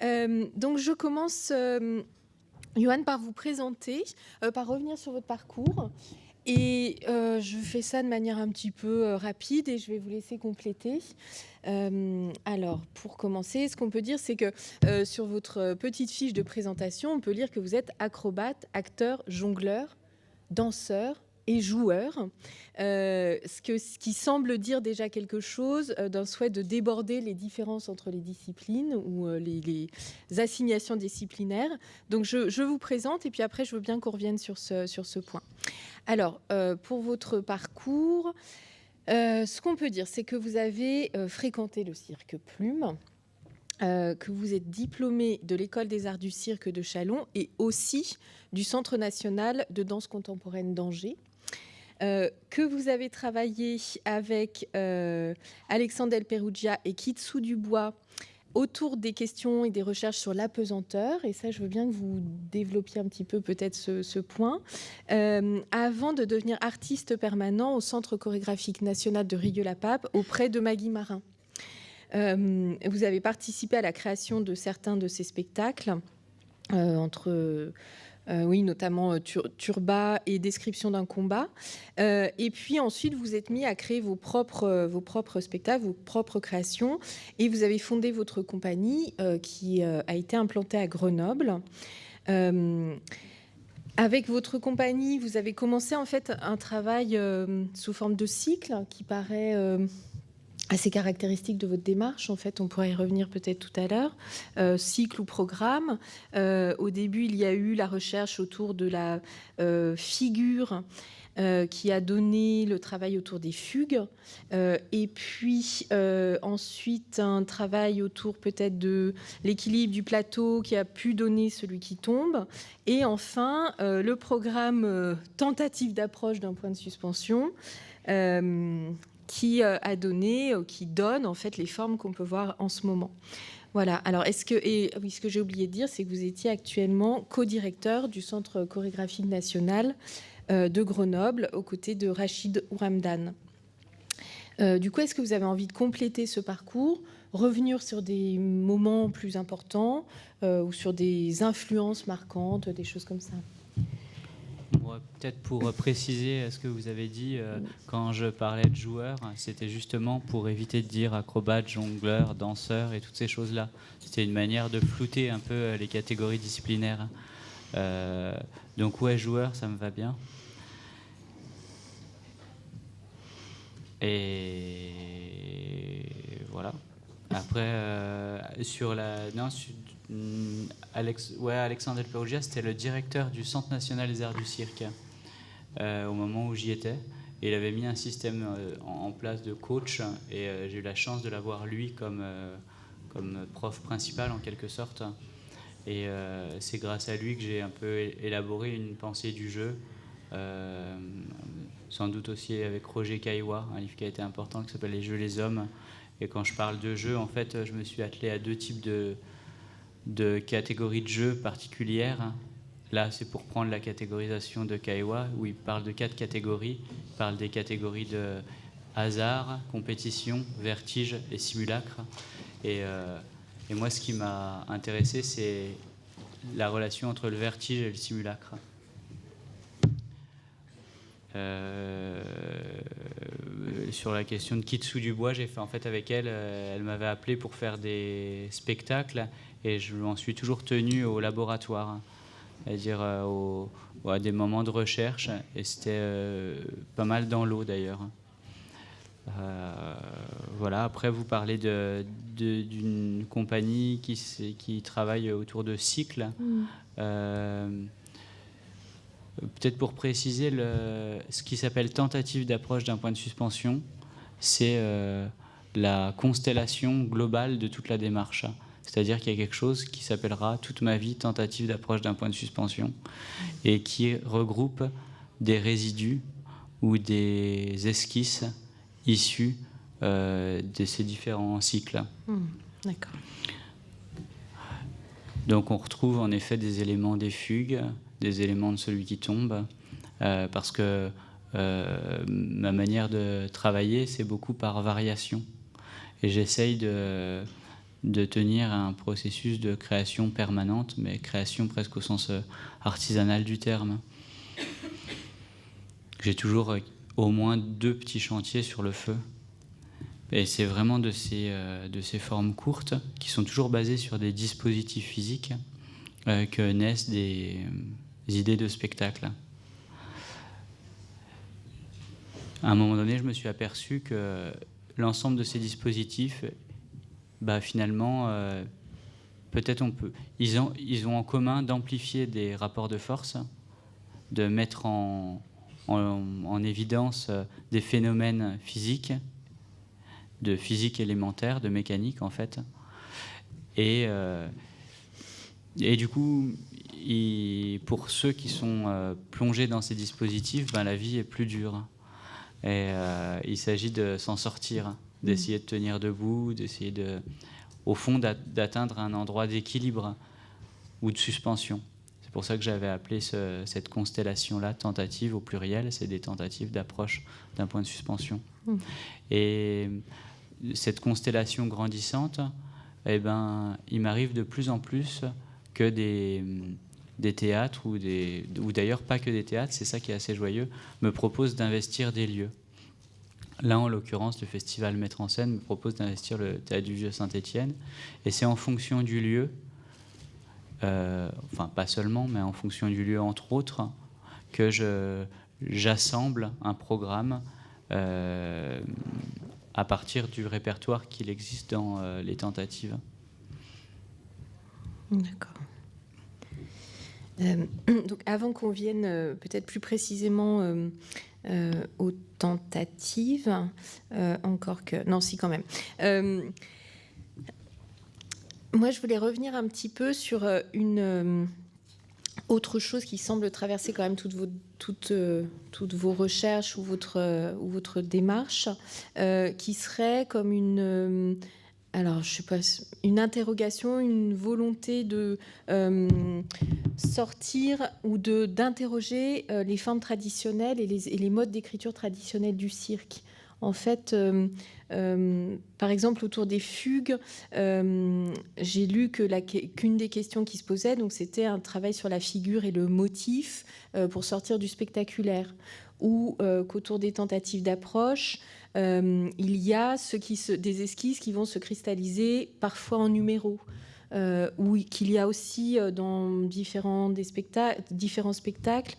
Donc je commence, Johan, par vous présenter, par revenir sur votre parcours. Et je fais ça de manière un petit peu rapide et je vais vous laisser compléter. Alors, pour commencer, ce qu'on peut dire, c'est que sur votre petite fiche de présentation, on peut lire que vous êtes acrobate, acteur, jongleur, danseur et joueur, ce qui semble dire déjà quelque chose d'un souhait de déborder les différences entre les disciplines ou les assignations disciplinaires. Donc je vous présente et puis après je veux bien qu'on revienne sur ce point. Alors, pour votre parcours, ce qu'on peut dire, c'est que vous avez fréquenté le cirque Plume, que vous êtes diplômé de l'École des arts du cirque de Châlons et aussi du Centre national de danse contemporaine d'Angers, que vous avez travaillé avec Alexandre Del Perugia et Kitsou Dubois autour des questions et des recherches sur l'apesanteur. Et ça, je veux bien que vous développiez un petit peu peut-être ce point. Avant de devenir artiste permanent au Centre chorégraphique national de Rieux-la-Pape auprès de Maggie Marin. Vous avez participé à la création de certains de ces spectacles, oui, notamment Turba et Description d'un combat. Et puis ensuite, vous êtes mis à créer vos propres spectacles, vos propres créations. Et vous avez fondé votre compagnie qui a été implantée à Grenoble. Avec votre compagnie, vous avez commencé en fait un travail sous forme de cycle qui paraît assez caractéristique de votre démarche. En fait, on pourrait y revenir peut-être tout à l'heure. Cycle ou programme. Au début, il y a eu la recherche autour de la figure qui a donné le travail autour des fugues. Et puis ensuite, un travail autour peut-être de l'équilibre du plateau qui a pu donner celui qui tombe. Et enfin, le programme tentative d'approche d'un point de suspension. Qui a donné, qui donne en fait les formes qu'on peut voir en ce moment. Voilà. Alors, ce que j'ai oublié de dire, c'est que vous étiez actuellement co-directeur du Centre chorégraphique national de Grenoble, aux côtés de Rachid Ouramdan. Du coup, est-ce que vous avez envie de compléter ce parcours, revenir sur des moments plus importants ou sur des influences marquantes, des choses comme ça? Peut-être pour préciser ce que vous avez dit, quand je parlais de joueur, c'était justement pour éviter de dire acrobate, jongleur, danseur et toutes ces choses-là. C'était une manière de flouter un peu les catégories disciplinaires. Donc ouais, joueur, ça me va bien. Et voilà. Après, sur la... Non, Alexandre Del Perugia, c'était le directeur du Centre national des arts du cirque au moment où j'y étais. Et il avait mis un système en place de coach et j'ai eu la chance de l'avoir lui comme prof principal en quelque sorte. Et c'est grâce à lui que j'ai un peu élaboré une pensée du jeu, sans doute aussi avec Roger Caillois, un livre qui a été important qui s'appelle Les Jeux, les hommes. Et quand je parle de jeu, en fait, je me suis attelé à deux types de catégories de jeux particulières. Là, c'est pour prendre la catégorisation de Caillois, où il parle de 4 catégories. Il parle des catégories de hasard, compétition, vertige et simulacre. Et moi, ce qui m'a intéressé, c'est la relation entre le vertige et le simulacre. Sur la question de Kitsou Dubois, j'ai fait en fait avec elle, elle m'avait appelé pour faire des spectacles et je m'en suis toujours tenu au laboratoire, c'est-à-dire à des moments de recherche, et c'était pas mal dans l'eau d'ailleurs. Voilà. Après, vous parlez d'une compagnie qui travaille autour de cycles. Peut-être pour préciser, ce qui s'appelle tentative d'approche d'un point de suspension, c'est la constellation globale de toute la démarche. C'est-à-dire qu'il y a quelque chose qui s'appellera toute ma vie tentative d'approche d'un point de suspension et qui regroupe des résidus ou des esquisses issus de ces différents cycles. D'accord. Donc on retrouve en effet des éléments des fugues, des éléments de celui qui tombe, parce que ma manière de travailler, c'est beaucoup par variation. Et j'essaye de tenir un processus de création permanente, mais création presque au sens artisanal du terme. J'ai toujours au moins 2 petits chantiers sur le feu. Et c'est vraiment de ces formes courtes, qui sont toujours basées sur des dispositifs physiques, que naissent des idées de spectacle. À un moment donné, je me suis aperçu que l'ensemble de ces dispositifs, finalement, peut-être ils ont en commun d'amplifier des rapports de force, de mettre en évidence des phénomènes physiques, de physique élémentaire, de mécanique en fait. Et du coup, pour ceux qui sont plongés dans ces dispositifs, la vie est plus dure. Et il s'agit de s'en sortir, d'essayer de tenir debout, d'essayer au fond d'atteindre un endroit d'équilibre ou de suspension. C'est pour ça que j'avais appelé cette constellation-là tentative au pluriel. C'est des tentatives d'approche d'un point de suspension. Et cette constellation grandissante, il m'arrive de plus en plus que des théâtres ou d'ailleurs pas que des théâtres, c'est ça qui est assez joyeux, me proposent d'investir des lieux. Là, en l'occurrence, le festival Mettre en scène me propose d'investir le Théâtre du Vieux Saint-Étienne, et c'est en fonction du lieu, pas seulement, mais en fonction du lieu, entre autres, que j'assemble un programme à partir du répertoire qu'il existe dans les tentatives. D'accord. Donc avant qu'on vienne peut-être plus précisément aux tentatives, encore que... Non, si, quand même. Moi, je voulais revenir un petit peu sur une autre chose qui semble traverser quand même toutes vos recherches ou votre démarche, qui serait comme une... alors, je sais pas, une interrogation, une volonté de sortir ou d'interroger les formes traditionnelles et les modes d'écriture traditionnels du cirque. En fait, par exemple, autour des fugues, j'ai lu qu'une des questions qui se posait, donc, c'était un travail sur la figure et le motif pour sortir du spectaculaire, ou qu'autour des tentatives d'approche, il y a des esquisses qui vont se cristalliser parfois en numéros, ou qu'il y a aussi dans différents spectacles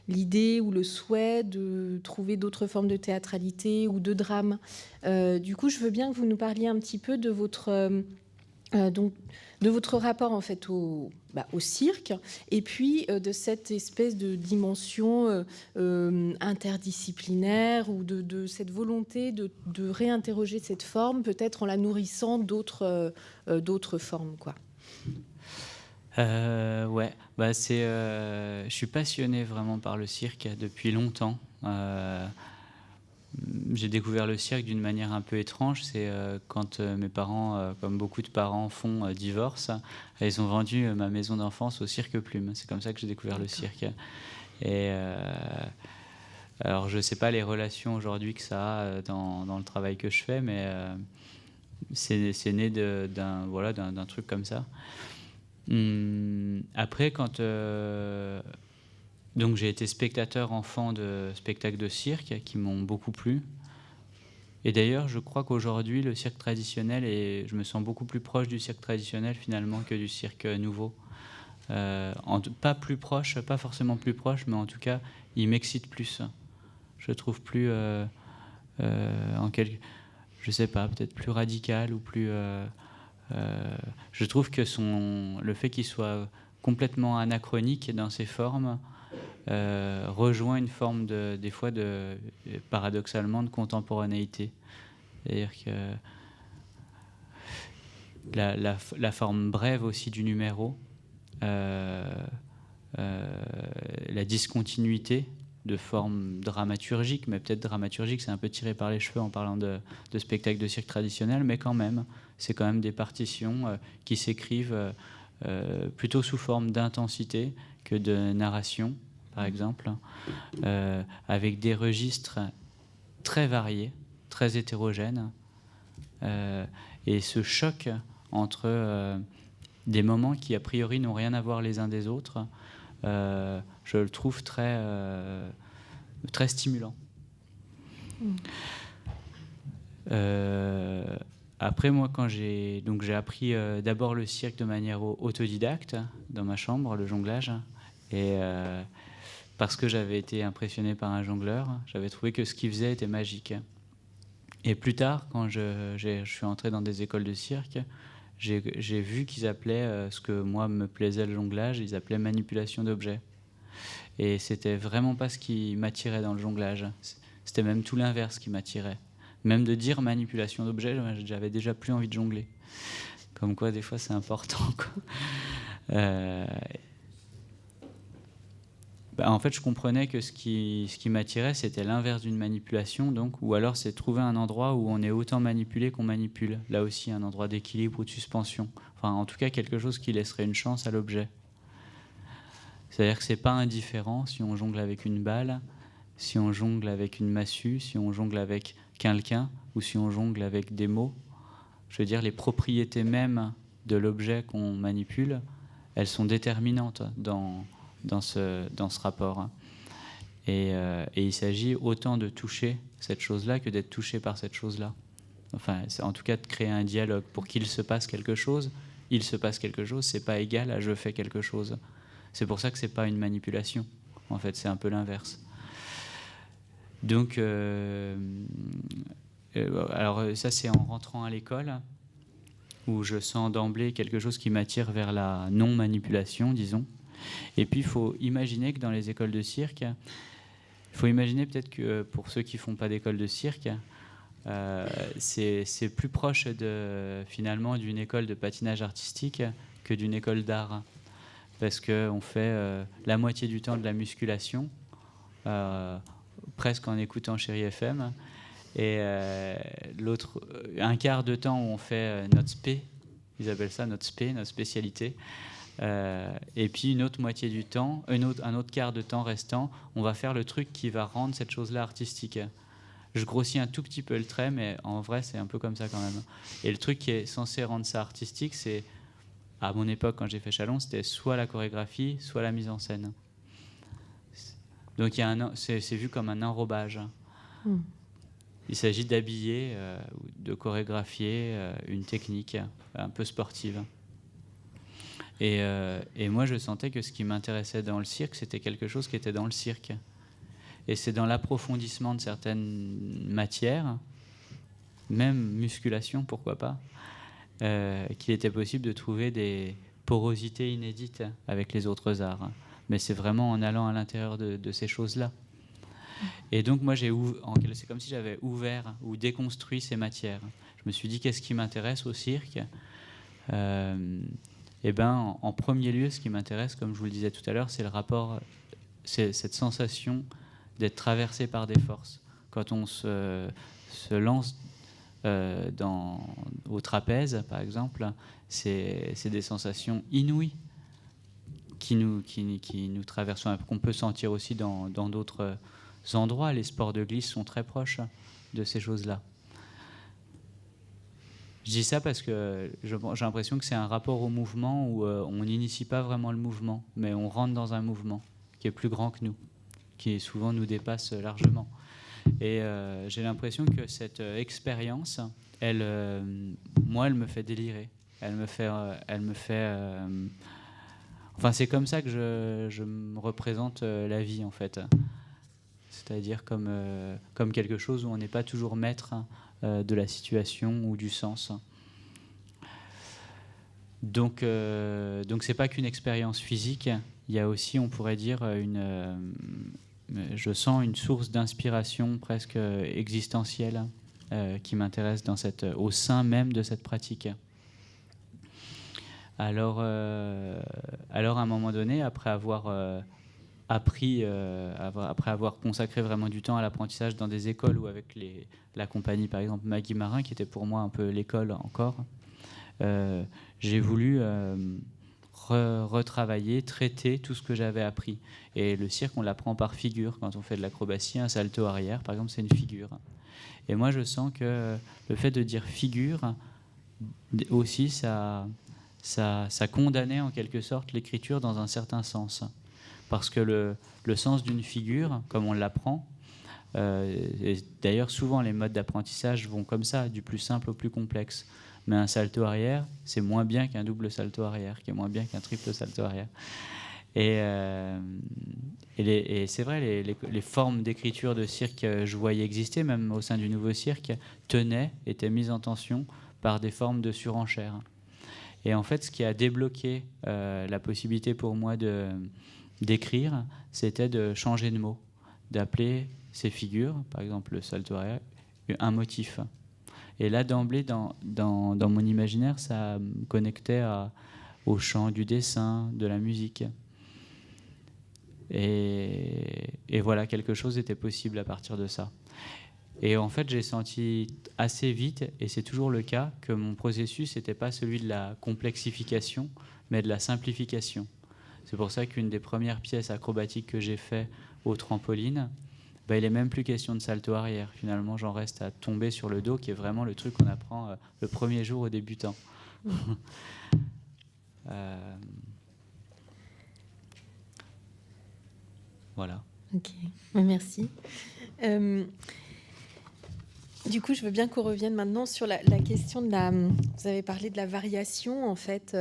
l'idée ou le souhait de trouver d'autres formes de théâtralité ou de drame. Du coup, je veux bien que vous nous parliez un petit peu de votre rapport en fait au cirque, et puis de cette espèce de dimension interdisciplinaire, ou de cette volonté de réinterroger cette forme, peut-être en la nourrissant d'autres formes, quoi. Ouais, je suis passionné vraiment par le cirque depuis longtemps. J'ai découvert le cirque d'une manière un peu étrange. C'est quand mes parents, comme beaucoup de parents font, divorcent, ils ont vendu ma maison d'enfance au Cirque Plume. C'est comme ça que j'ai découvert le cirque. Et alors, je ne sais pas les relations aujourd'hui que ça a dans le travail que je fais, mais c'est né d'un truc comme ça. Après, donc j'ai été spectateur enfant de spectacles de cirque qui m'ont beaucoup plu. Et d'ailleurs, je crois qu'aujourd'hui, le cirque traditionnel, je me sens beaucoup plus proche du cirque traditionnel finalement que du cirque nouveau. Pas plus proche, pas forcément plus proche, mais en tout cas, il m'excite plus. Je trouve plus, je sais pas, peut-être plus radical ou plus... je trouve que le fait qu'il soit complètement anachronique dans ses formes rejoint une forme des fois paradoxalement de contemporanéité. C'est-à-dire que la forme brève aussi du numéro, la discontinuité de forme dramaturgique, mais peut-être dramaturgique, c'est un peu tiré par les cheveux en parlant de spectacles de cirque traditionnel, mais quand même, c'est quand même des partitions qui s'écrivent plutôt sous forme d'intensité que de narration, par exemple, avec des registres très variés, très hétérogènes, Et ce choc entre des moments qui, a priori, n'ont rien à voir les uns des autres, je le trouve très stimulant. Après, moi, quand j'ai appris d'abord le cirque de manière autodidacte, dans ma chambre, le jonglage, et parce que j'avais été impressionné par un jongleur, j'avais trouvé que ce qu'il faisait était magique. Et plus tard, quand je suis entré dans des écoles de cirque, j'ai vu qu'ils appelaient ce que moi me plaisait le jonglage, ils appelaient manipulation d'objets. Et c'était vraiment pas ce qui m'attirait dans le jonglage. C'était même tout l'inverse qui m'attirait. Même de dire manipulation d'objets, j'avais déjà plus envie de jongler. Comme quoi, des fois, c'est important, quoi. En fait, je comprenais que ce qui m'attirait, c'était l'inverse d'une manipulation, donc, ou alors c'est trouver un endroit où on est autant manipulé qu'on manipule. Là aussi, un endroit d'équilibre ou de suspension. Enfin, en tout cas, quelque chose qui laisserait une chance à l'objet. C'est-à-dire que c'est pas indifférent si on jongle avec une balle, si on jongle avec une massue, si on jongle avec quelqu'un ou si on jongle avec des mots. Je veux dire, les propriétés mêmes de l'objet qu'on manipule, elles sont déterminantes dans ce rapport. Et il s'agit autant de toucher cette chose-là que d'être touché par cette chose-là. Enfin, c'est en tout cas de créer un dialogue. Pour qu'il se passe quelque chose, il se passe quelque chose, c'est pas égal à je fais quelque chose. C'est pour ça que c'est pas une manipulation. En fait, c'est un peu l'inverse. Donc, alors ça, c'est en rentrant à l'école où je sens d'emblée quelque chose qui m'attire vers la non-manipulation, disons. Et puis, il faut imaginer que dans les écoles de cirque, il faut imaginer peut-être que pour ceux qui ne font pas d'école de cirque, c'est plus proche finalement d'une école de patinage artistique que d'une école d'art. Parce qu'on fait la moitié du temps de la musculation, presque en écoutant Chéri FM, et un quart de temps où on fait notre spé, ils appellent ça notre spé, notre spécialité. Et puis une autre moitié du temps, un autre quart de temps restant, on va faire le truc qui va rendre cette chose-là artistique. Je grossis un tout petit peu le trait, mais en vrai, c'est un peu comme ça quand même. Et le truc qui est censé rendre ça artistique, c'est, à mon époque, quand j'ai fait Chalon, c'était soit la chorégraphie, soit la mise en scène. Donc c'est vu comme un enrobage. Il s'agit d'habiller, de chorégraphier une technique un peu sportive. Et moi, je sentais que ce qui m'intéressait dans le cirque, c'était quelque chose qui était dans le cirque. Et c'est dans l'approfondissement de certaines matières, même musculation, pourquoi pas, qu'il était possible de trouver des porosités inédites avec les autres arts. Mais c'est vraiment en allant à l'intérieur de ces choses-là. Et donc, moi, c'est comme si j'avais ouvert ou déconstruit ces matières. Je me suis dit, qu'est-ce qui m'intéresse au cirque ? En premier lieu, ce qui m'intéresse, comme je vous le disais tout à l'heure, c'est le rapport, c'est cette sensation d'être traversé par des forces. Quand on se lance au trapèze, par exemple, c'est des sensations inouïes qui nous traversent, qu'on peut sentir aussi dans d'autres endroits. Les sports de glisse sont très proches de ces choses-là. Je dis ça parce que j'ai l'impression que c'est un rapport au mouvement où on n'initie pas vraiment le mouvement, mais on rentre dans un mouvement qui est plus grand que nous, qui souvent nous dépasse largement. Et j'ai l'impression que cette expérience, moi, elle me fait délirer. Enfin, c'est comme ça que je me représente la vie, en fait. C'est-à-dire comme quelque chose où on n'est pas toujours maître de la situation ou du sens. Donc c'est pas qu'une expérience physique. Il y a aussi, on pourrait dire, je sens une source d'inspiration presque existentielle qui m'intéresse au sein même de cette pratique. Alors à un moment donné, après avoir après avoir consacré vraiment du temps à l'apprentissage dans des écoles ou avec la compagnie, par exemple, Maggie Marin, qui était pour moi un peu l'école encore, j'ai voulu retravailler, traiter tout ce que j'avais appris. Et le cirque, on l'apprend par figure. Quand on fait de l'acrobatie, un salto arrière, par exemple, c'est une figure. Et moi, je sens que le fait de dire figure, aussi, ça condamnait en quelque sorte l'écriture dans un certain sens. Parce que le sens d'une figure, comme on l'apprend, et d'ailleurs souvent les modes d'apprentissage vont comme ça, du plus simple au plus complexe. Mais un salto arrière, c'est moins bien qu'un double salto arrière, qui est moins bien qu'un triple salto arrière. Et c'est vrai, les formes d'écriture de cirque je voyais exister, même au sein du nouveau cirque, étaient mises en tension par des formes de surenchère. Et en fait, ce qui a débloqué la possibilité pour moi d'écrire, c'était de changer de mot, d'appeler ces figures, par exemple le salto arrière, un motif. Et là, d'emblée, dans mon imaginaire, ça me connectait au chant du dessin, de la musique. Et voilà, quelque chose était possible à partir de ça. Et en fait, j'ai senti assez vite, et c'est toujours le cas, que mon processus n'était pas celui de la complexification, mais de la simplification. C'est pour ça qu'une des premières pièces acrobatiques que j'ai fait au trampoline, il n'est même plus question de salto arrière. Finalement, j'en reste à tomber sur le dos, qui est vraiment le truc qu'on apprend le premier jour aux débutants. Voilà. Ok, merci. Du coup, je veux bien qu'on revienne maintenant sur la question de la... Vous avez parlé de la variation, en fait,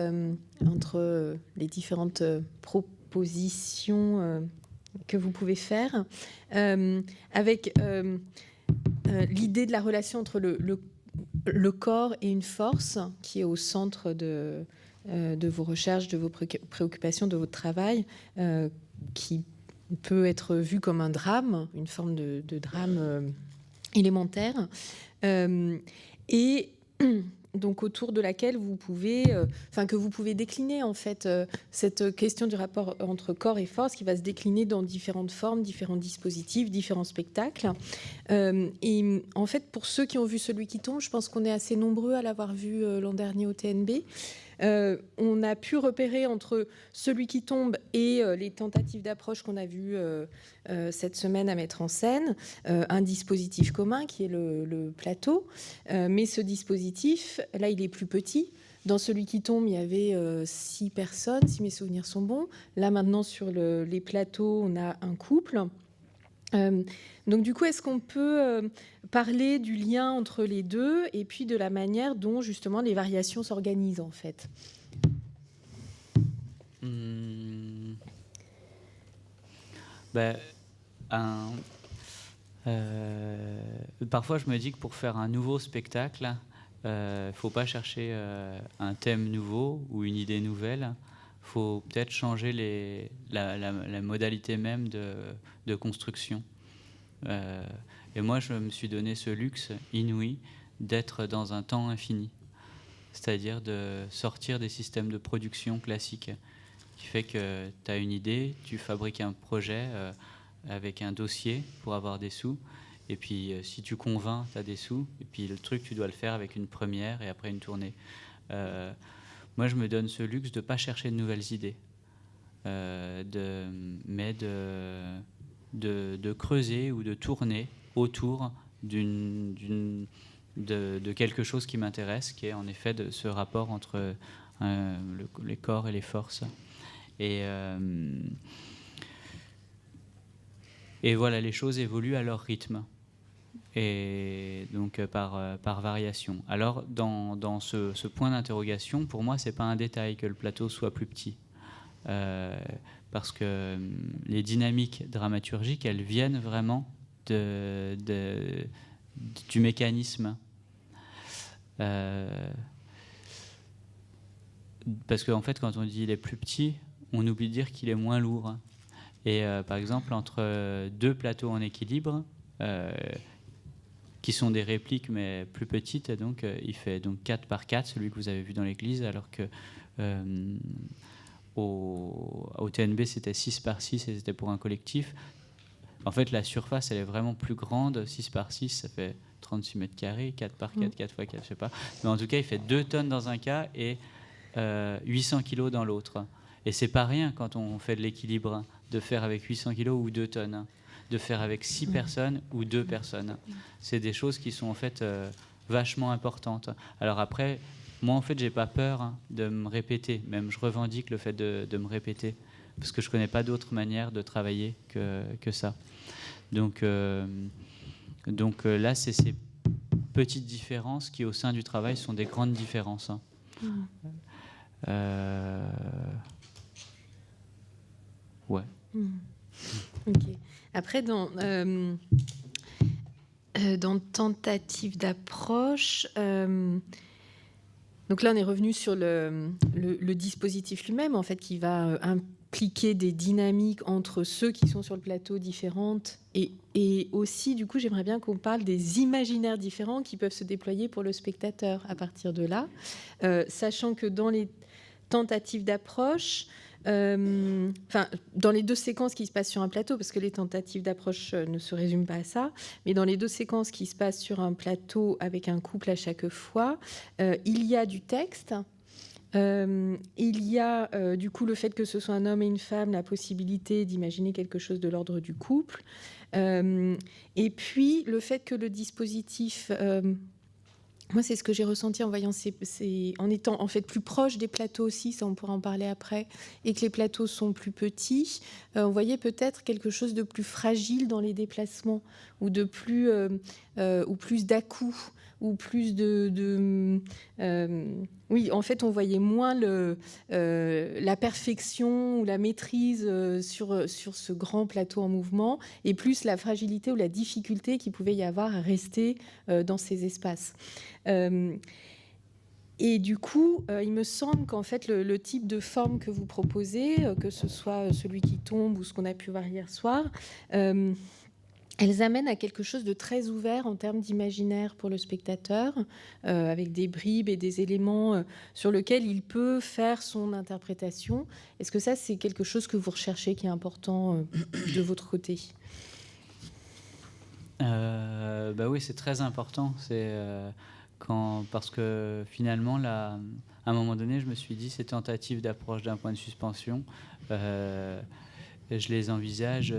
entre les différentes propositions que vous pouvez faire, avec l'idée de la relation entre le corps et une force qui est au centre de vos recherches, de vos préoccupations, de votre travail, qui peut être vu comme un drame, une forme de drame élémentaire, et donc autour de laquelle vous pouvez, que vous pouvez décliner en fait cette question du rapport entre corps et force qui va se décliner dans différentes formes, différents dispositifs, différents spectacles. Et en fait, pour ceux qui ont vu Celui qui tombe, je pense qu'on est assez nombreux à l'avoir vu l'an dernier au TNB. On a pu repérer entre Celui qui tombe et les tentatives d'approche qu'on a vues cette semaine à mettre en scène, un dispositif commun qui est le plateau. Mais ce dispositif, là, il est plus petit. Dans Celui qui tombe, il y avait 6 personnes, si mes souvenirs sont bons. Là, maintenant, sur les plateaux, on a un couple. Donc du coup, est-ce qu'on peut parler du lien entre les deux et puis de la manière dont justement les variations s'organisent en fait? Parfois, je me dis que pour faire un nouveau spectacle, il ne faut pas chercher un thème nouveau ou une idée nouvelle. Il faut peut-être changer la modalité même de construction. Et moi, je me suis donné ce luxe inouï d'être dans un temps infini, c'est-à-dire de sortir des systèmes de production classiques, qui fait que tu as une idée, tu fabriques un projet avec un dossier pour avoir des sous, et puis si tu convaincs, tu as des sous, et puis le truc, tu dois le faire avec une première et après une tournée. Moi, je me donne ce luxe de ne pas chercher de nouvelles idées, mais de creuser ou de tourner autour de quelque chose qui m'intéresse, qui est en effet de ce rapport entre les corps et les forces. Et voilà, les choses évoluent à leur rythme, et donc par variation. Alors dans ce point d'interrogation, pour moi, c'est pas un détail que le plateau soit plus petit, parce que les dynamiques dramaturgiques, elles viennent vraiment du mécanisme. Parce qu'en fait, quand on dit il est plus petit, on oublie de dire qu'il est moins lourd. Et par exemple, entre 2 plateaux en équilibre, qui sont des répliques mais plus petites, donc il fait donc 4 par 4, celui que vous avez vu dans l'église, alors que au TNB c'était 6 par 6 et c'était pour un collectif. En fait, la surface, elle est vraiment plus grande. 6 par 6, ça fait 36 mètres carrés, 4 par 4, 4 par 4, je sais pas. Mais en tout cas, il fait 2 tonnes dans un cas et 800 kilos dans l'autre. Et c'est pas rien quand on fait de l'équilibre, de faire avec 800 kilos ou 2 tonnes. de faire avec 6 personnes ou 2 personnes. C'est des choses qui sont en fait vachement importantes. Alors après, moi en fait j'ai pas peur de me répéter, même je revendique le fait de me répéter, parce que je connais pas d'autre manière de travailler que ça. Donc là c'est ces petites différences qui au sein du travail sont des grandes différences. Ouais. Ok. Après, dans tentative d'approche, donc là, on est revenu sur le dispositif lui-même, en fait, qui va impliquer des dynamiques entre ceux qui sont sur le plateau différentes et aussi, du coup, j'aimerais bien qu'on parle des imaginaires différents qui peuvent se déployer pour le spectateur à partir de là, sachant que dans les tentatives d'approche, dans les 2 séquences qui se passent sur un plateau, parce que les tentatives d'approche ne se résument pas à ça, mais dans les 2 séquences qui se passent sur un plateau avec un couple à chaque fois, il y a du texte, il y a du coup le fait que ce soit un homme et une femme, la possibilité d'imaginer quelque chose de l'ordre du couple, et puis le fait que le dispositif... moi, c'est ce que j'ai ressenti en voyant en étant en fait plus proche des plateaux aussi, ça on pourra en parler après, et que les plateaux sont plus petits. On voyait peut-être quelque chose de plus fragile dans les déplacements, ou de plus ou plus d'à-coups, ou plus oui, en fait, on voyait moins la perfection ou la maîtrise sur ce grand plateau en mouvement, et plus la fragilité ou la difficulté qu'il pouvait y avoir à rester dans ces espaces. Et du coup, il me semble qu'en fait, le type de forme que vous proposez, que ce soit celui qui tombe ou ce qu'on a pu voir hier soir, elles amènent à quelque chose de très ouvert en termes d'imaginaire pour le spectateur, avec des bribes et des éléments sur lesquels il peut faire son interprétation. Est-ce que ça, c'est quelque chose que vous recherchez, qui est important de votre côté ? Oui, c'est très important. Parce que finalement, là, à un moment donné, je me suis dit, ces tentatives d'approche d'un point de suspension, je les envisage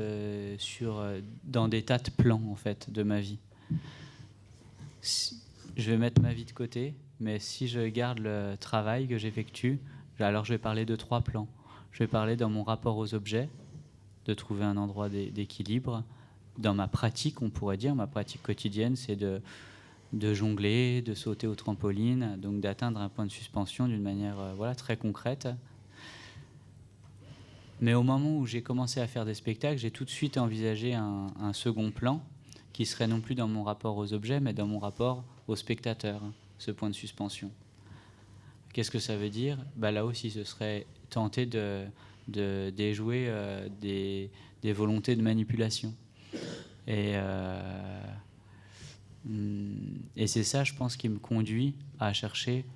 dans des tas de plans en fait de ma vie. Je vais mettre ma vie de côté, mais si je garde le travail que j'effectue, alors je vais parler de 3 plans. Je vais parler dans mon rapport aux objets, de trouver un endroit d'équilibre. Dans ma pratique, on pourrait dire, ma pratique quotidienne, c'est de jongler, de sauter au trampoline, donc d'atteindre un point de suspension d'une manière très concrète. Mais au moment où j'ai commencé à faire des spectacles, j'ai tout de suite envisagé un second plan qui serait non plus dans mon rapport aux objets, mais dans mon rapport au spectateur, ce point de suspension. Qu'est-ce que ça veut dire ? Là aussi, ce serait tenter de déjouer des volontés de manipulation. Et c'est ça, je pense, qui me conduit à chercher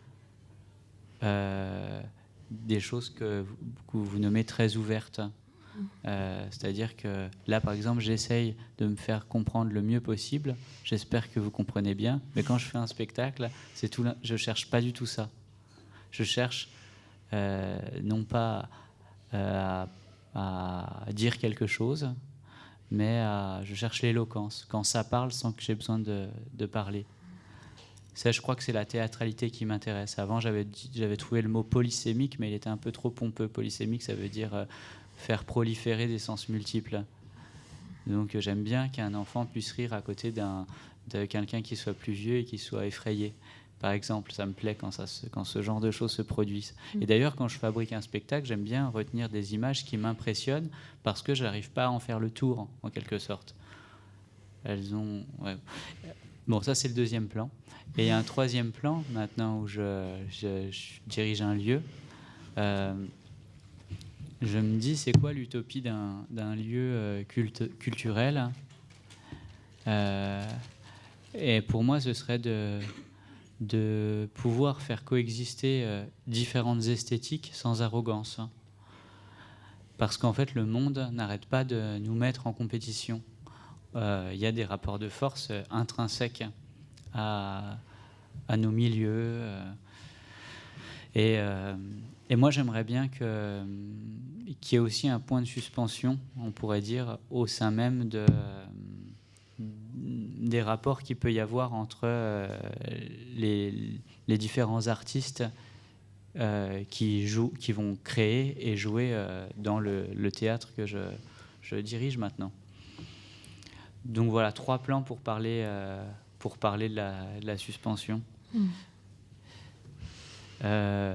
des choses que vous nommez très ouvertes. C'est-à-dire que là, par exemple, j'essaye de me faire comprendre le mieux possible. J'espère que vous comprenez bien. Mais quand je fais un spectacle, je ne cherche pas du tout ça. Je cherche non pas à dire quelque chose, mais je cherche l'éloquence, quand ça parle sans que j'ai besoin de parler. Ça, je crois que c'est la théâtralité qui m'intéresse. Avant, j'avais trouvé le mot polysémique, mais il était un peu trop pompeux. Polysémique, ça veut dire faire proliférer des sens multiples. Donc j'aime bien qu'un enfant puisse rire à côté de quelqu'un qui soit plus vieux et qui soit effrayé. Par exemple, ça me plaît quand ce genre de choses se produisent. Et d'ailleurs, quand je fabrique un spectacle, j'aime bien retenir des images qui m'impressionnent parce que je n'arrive pas à en faire le tour, en quelque sorte. Bon, ça, c'est le deuxième plan. Et il y a un troisième plan, maintenant, où je dirige un lieu. Je me dis, c'est quoi l'utopie d'un lieu culturel ? Et pour moi, ce serait de pouvoir faire coexister différentes esthétiques sans arrogance. Parce qu'en fait, le monde n'arrête pas de nous mettre en compétition. Il y a des rapports de force intrinsèques à nos milieux. Et moi, j'aimerais bien que qui est aussi un point de suspension, on pourrait dire, au sein même des rapports qu'il peut y avoir entre les différents artistes qui vont créer et jouer dans le théâtre que je dirige maintenant. Donc voilà, 3 plans pour parler de la suspension. En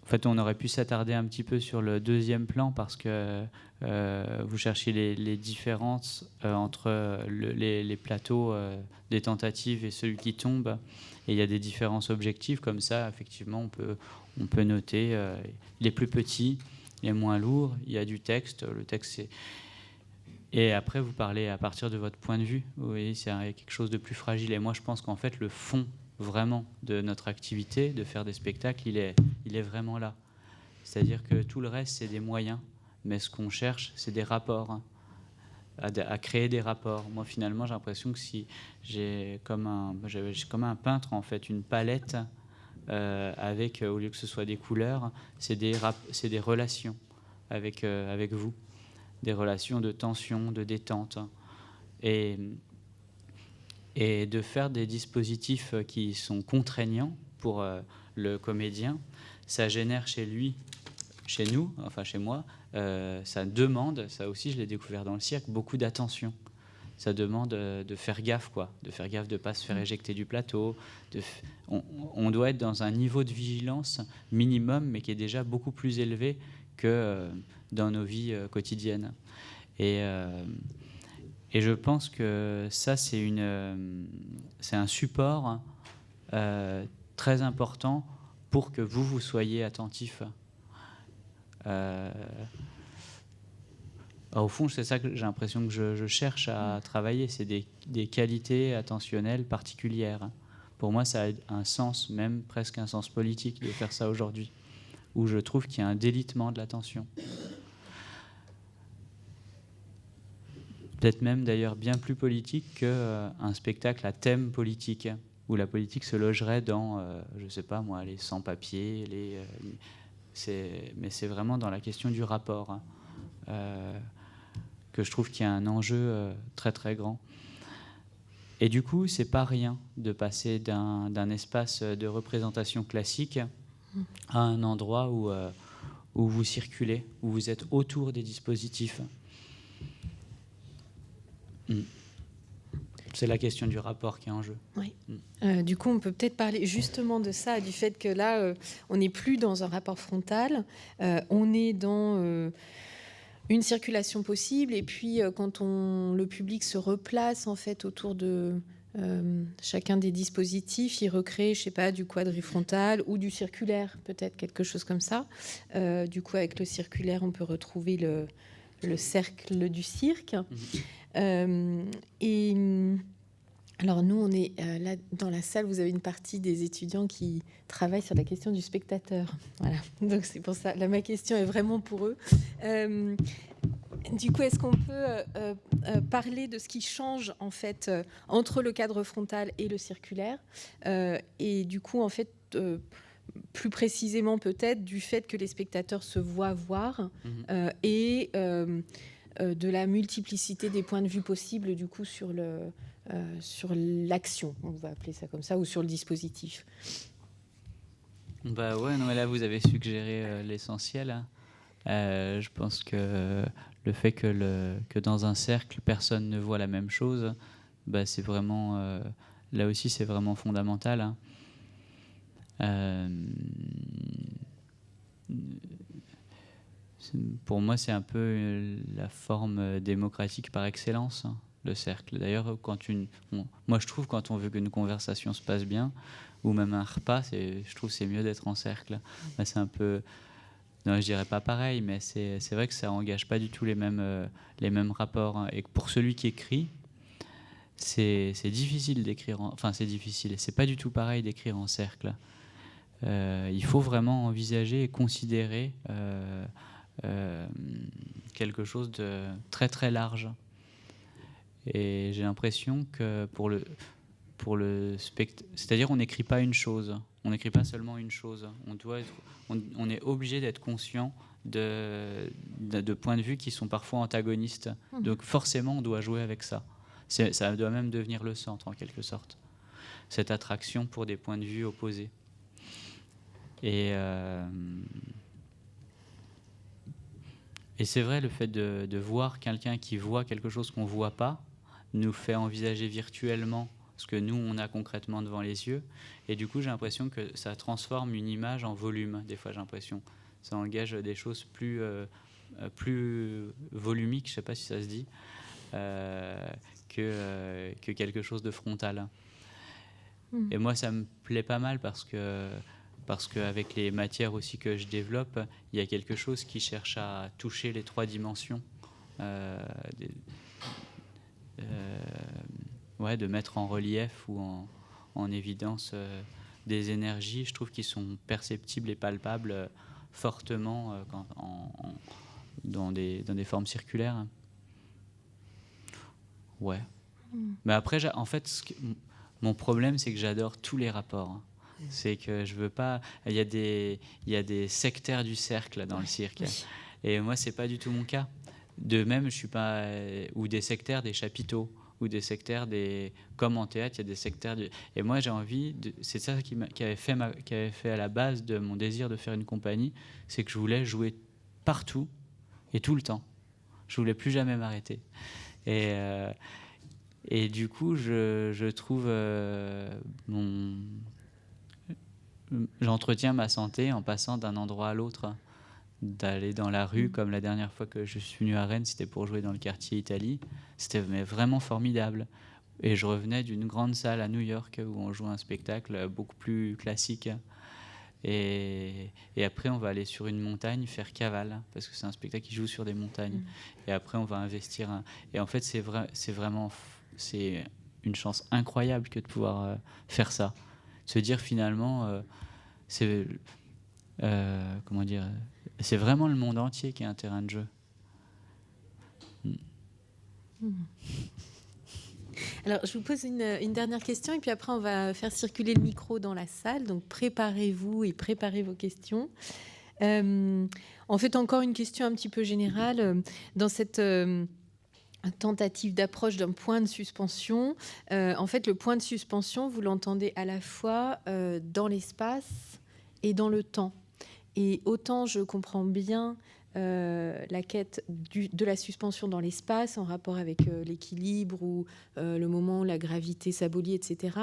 fait, on aurait pu s'attarder un petit peu sur le 2e plan parce que vous cherchiez les différences entre les plateaux des tentatives et celui qui tombe. Et il y a des différences objectives comme ça. Effectivement, on peut noter les plus petits, les moins lourds. Il y a du texte. Le texte, c'est... Et après, vous parlez à partir de votre point de vue. Vous voyez, c'est quelque chose de plus fragile. Et moi, je pense qu'en fait, le fond vraiment de notre activité, de faire des spectacles, il est vraiment là. C'est-à-dire que tout le reste, c'est des moyens. Mais ce qu'on cherche, c'est des rapports, à créer des rapports. Moi, finalement, j'ai l'impression que si j'ai comme un peintre, en fait, une palette avec, au lieu que ce soit des couleurs, c'est des relations avec vous. Des relations de tension, de détente. Et de faire des dispositifs qui sont contraignants pour le comédien, ça génère chez nous, enfin chez moi, ça demande, ça aussi je l'ai découvert dans le cirque, beaucoup d'attention. Ça demande de faire gaffe, quoi, de faire gaffe de ne pas se faire éjecter du plateau. On doit être dans un niveau de vigilance minimum, mais qui est déjà beaucoup plus élevé que dans nos vies quotidiennes. Et je pense que ça, c'est un support très important pour que vous soyez attentif. Au fond, c'est ça que j'ai l'impression que je cherche à travailler, c'est des qualités attentionnelles particulières. Pour moi, ça a un sens, même presque un sens politique, de faire ça aujourd'hui, où je trouve qu'il y a un délitement de l'attention. Peut-être même d'ailleurs bien plus politique qu'un spectacle à thème politique, où la politique se logerait dans, je ne sais pas moi, les sans-papiers, mais c'est vraiment dans la question du rapport que je trouve qu'il y a un enjeu très très grand. Et du coup, c'est pas rien de passer d'un espace de représentation classique à un endroit où vous circulez, où vous êtes autour des dispositifs. C'est la question du rapport qui est en jeu. Oui. Du coup, on peut peut-être parler justement de ça, du fait que là, on n'est plus dans un rapport frontal, on est dans une circulation possible, et puis quand le public se replace en fait autour de chacun des dispositifs, il recrée, je sais pas, du quadrifrontal ou du circulaire, peut-être quelque chose comme ça. Du coup, avec le circulaire, on peut retrouver le cercle du cirque. Et alors nous, on est là dans la salle, vous avez une partie des étudiants qui travaillent sur la question du spectateur. Voilà, donc c'est pour ça. Là, ma question est vraiment pour eux. Du coup, est-ce qu'on peut parler de ce qui change en fait entre le cadre frontal et le circulaire, et du coup, en fait, plus précisément peut-être du fait que les spectateurs se voient voir et de la multiplicité des points de vue possibles du coup sur l'action, on va appeler ça comme ça, ou sur le dispositif. Bah ouais, non, mais là vous avez suggéré l'essentiel. Hein. Je pense que le fait que dans un cercle personne ne voit la même chose, bah c'est vraiment là aussi c'est vraiment fondamental. Hein. Pour moi, c'est un peu la forme démocratique par excellence, hein, le cercle. D'ailleurs, moi, je trouve quand on veut qu'une conversation se passe bien, ou même un repas, je trouve que c'est mieux d'être en cercle. Là, c'est un peu... Non, je dirais pas pareil, mais c'est vrai que ça engage pas du tout les mêmes rapports. Hein. Et pour celui qui écrit, c'est difficile d'écrire... Enfin, c'est difficile. C'est pas du tout pareil d'écrire en cercle. Il faut vraiment envisager et considérer... quelque chose de très très large, et j'ai l'impression que pour le spectateur, c'est-à-dire on n'écrit pas une chose, On n'écrit pas seulement une chose. On est obligé d'être conscient de points de vue qui sont parfois antagonistes. Donc forcément, on doit jouer avec ça. Ça doit même devenir le centre, en quelque sorte. Cette attraction pour des points de vue opposés. Et c'est vrai, le fait de voir quelqu'un qui voit quelque chose qu'on ne voit pas nous fait envisager virtuellement ce que nous, on a concrètement devant les yeux. Et du coup, j'ai l'impression que ça transforme une image en volume. Des fois, j'ai l'impression. Ça engage des choses plus volumiques, je ne sais pas si ça se dit, que quelque chose de frontal. Et moi, ça me plaît pas mal parce qu'avec les matières aussi que je développe, il y a quelque chose qui cherche à toucher les 3 dimensions. De mettre en relief ou en évidence des énergies, je trouve, qui sont perceptibles et palpables fortement dans des formes circulaires. Ouais. Mais après, en fait, mon problème, c'est que j'adore tous les rapports. C'est que je veux pas... Il y a des sectaires du cercle dans le cirque. Et moi, c'est pas du tout mon cas. De même, je suis pas... Ou des sectaires des chapiteaux. Ou des sectaires des... Comme en théâtre, il y a des sectaires... Et moi, j'ai envie... C'est ça qui avait fait à la base de mon désir de faire une compagnie, c'est que je voulais jouer partout et tout le temps. Je voulais plus jamais m'arrêter. Et du coup, je trouve j'entretiens ma santé en passant d'un endroit à l'autre, d'aller dans la rue, comme la dernière fois que je suis venu à Rennes, c'était pour jouer dans le quartier Italie. C'était vraiment formidable. Et je revenais d'une grande salle à New York où on joue un spectacle beaucoup plus classique. Et après, on va aller sur une montagne faire cavale, parce que c'est un spectacle qui joue sur des montagnes. Et après, on va investir. Et en fait, c'est une chance incroyable que de pouvoir faire ça. Se dire finalement, comment dire, c'est vraiment le monde entier qui est un terrain de jeu. Alors, je vous pose une dernière question et puis après, on va faire circuler le micro dans la salle. Donc, préparez-vous et préparez vos questions. En fait, encore une question un petit peu générale. Dans cette tentative d'approche d'un point de suspension, en fait, le point de suspension, vous l'entendez à la fois dans l'espace et dans le temps. Et autant je comprends bien la quête de la suspension dans l'espace en rapport avec l'équilibre ou le moment où la gravité s'abolit, etc.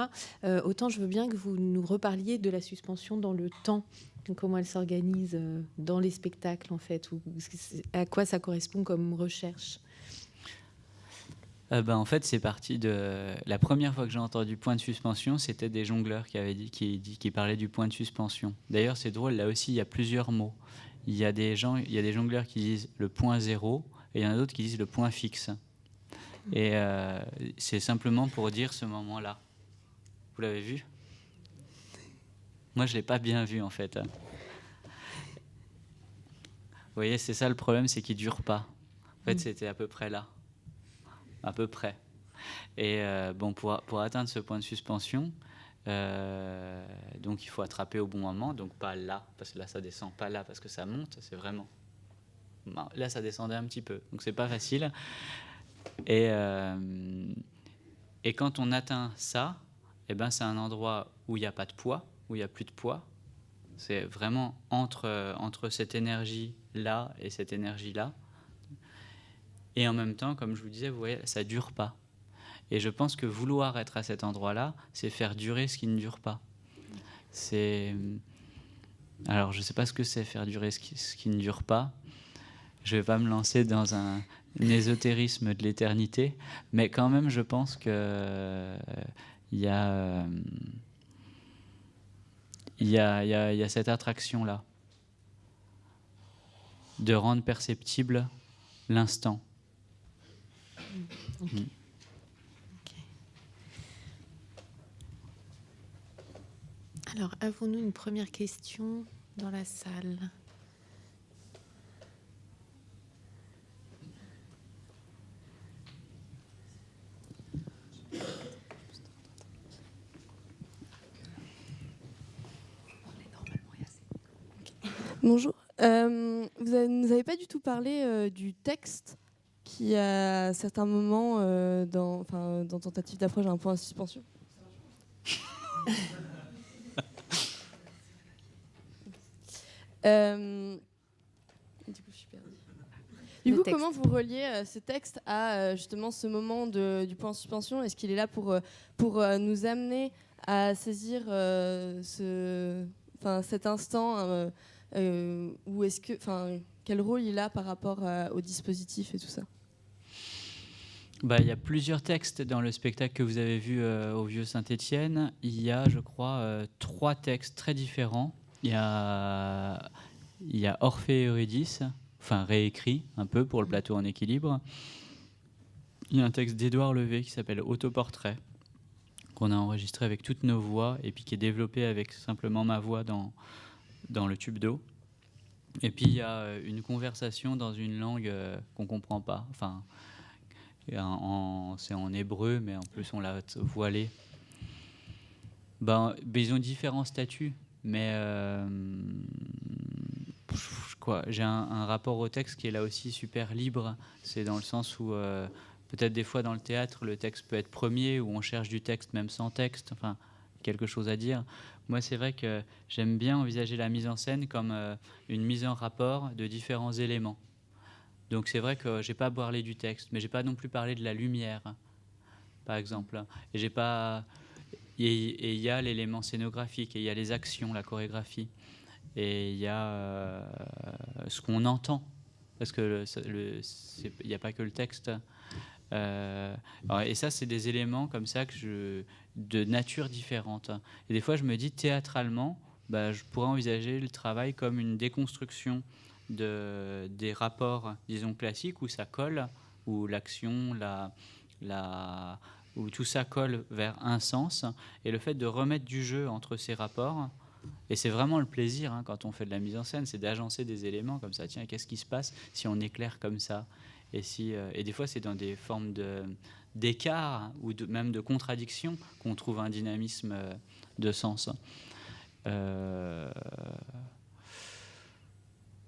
Autant je veux bien que vous nous reparliez de la suspension dans le temps, comment elle s'organise dans les spectacles, en fait, ou à quoi ça correspond comme recherche. En fait, c'est parti de... La première fois que j'ai entendu point de suspension, c'était des jongleurs qui parlaient du point de suspension. D'ailleurs, c'est drôle, là aussi, il y a plusieurs mots. Il y a des jongleurs qui disent le point zéro, et il y en a d'autres qui disent le point fixe. Et c'est simplement pour dire ce moment-là. Vous l'avez vu ? Moi, je ne l'ai pas bien vu, en fait. Vous voyez, c'est ça le problème, c'est qu'il ne dure pas. En fait, c'était à peu près là. À peu près. Et pour atteindre ce point de suspension, donc il faut attraper au bon moment, donc pas là, parce que là ça descend, pas là parce que ça monte, c'est vraiment... Là ça descendait un petit peu, donc c'est pas facile. Et quand on atteint ça, c'est un endroit où il n'y a pas de poids, où il n'y a plus de poids. C'est vraiment entre cette énergie-là et cette énergie-là. Et en même temps, comme je vous disais, vous voyez, ça ne dure pas. Et je pense que vouloir être à cet endroit-là, c'est faire durer ce qui ne dure pas. Alors, je ne sais pas ce que c'est faire durer ce qui ne dure pas. Je ne vais pas me lancer dans un ésotérisme de l'éternité, mais quand même, je pense qu'il y a cette attraction-là de rendre perceptible l'instant. Okay. Alors, avons-nous une première question dans la salle ? Bonjour. Nous avez pas du tout parlé du texte qui, à certains moments, dans Tentative d'approche, a un point de suspension. Du coup, je suis perdue. Du coup, comment vous reliez ce texte à justement ce moment du point de suspension? Est-ce qu'il est là pour nous amener à saisir cet instant ou est-ce que, quel rôle il a par rapport au dispositif et tout ça? Il y a plusieurs textes dans le spectacle que vous avez vu au Vieux Saint-Étienne. Il y a, je crois, 3 textes très différents. Il y a Orphée et Eurydice, enfin réécrit un peu pour le plateau en équilibre. Il y a un texte d'Édouard Levé qui s'appelle Autoportrait, qu'on a enregistré avec toutes nos voix et puis qui est développé avec simplement ma voix dans le tube d'eau. Et puis il y a une conversation dans une langue qu'on ne comprend pas. Enfin, c'est en hébreu, mais en plus on l'a voilé. Ils ont différents statuts, mais j'ai un rapport au texte qui est là aussi super libre. C'est dans le sens où peut-être des fois dans le théâtre, le texte peut être premier, où on cherche du texte même sans texte, enfin quelque chose à dire. Moi, c'est vrai que j'aime bien envisager la mise en scène comme une mise en rapport de différents éléments. Donc c'est vrai que j'ai pas parlé du texte, mais j'ai pas non plus parlé de la lumière, par exemple. Et j'ai pas. Et il y a l'élément scénographique, et il y a les actions, la chorégraphie, et il y a ce qu'on entend, parce que il n'y a pas que le texte. Et ça, c'est des éléments comme ça de nature différente. Et des fois, je me dis théâtralement, je pourrais envisager le travail comme une déconstruction des rapports, disons, classiques, où ça colle, où l'action, où tout ça colle vers un sens, et le fait de remettre du jeu entre ces rapports. Et c'est vraiment le plaisir quand on fait de la mise en scène, c'est d'agencer des éléments comme ça. Tiens, qu'est-ce qui se passe si on éclaire comme ça? Et des fois, c'est dans des formes d'écart ou même de contradiction qu'on trouve un dynamisme de sens.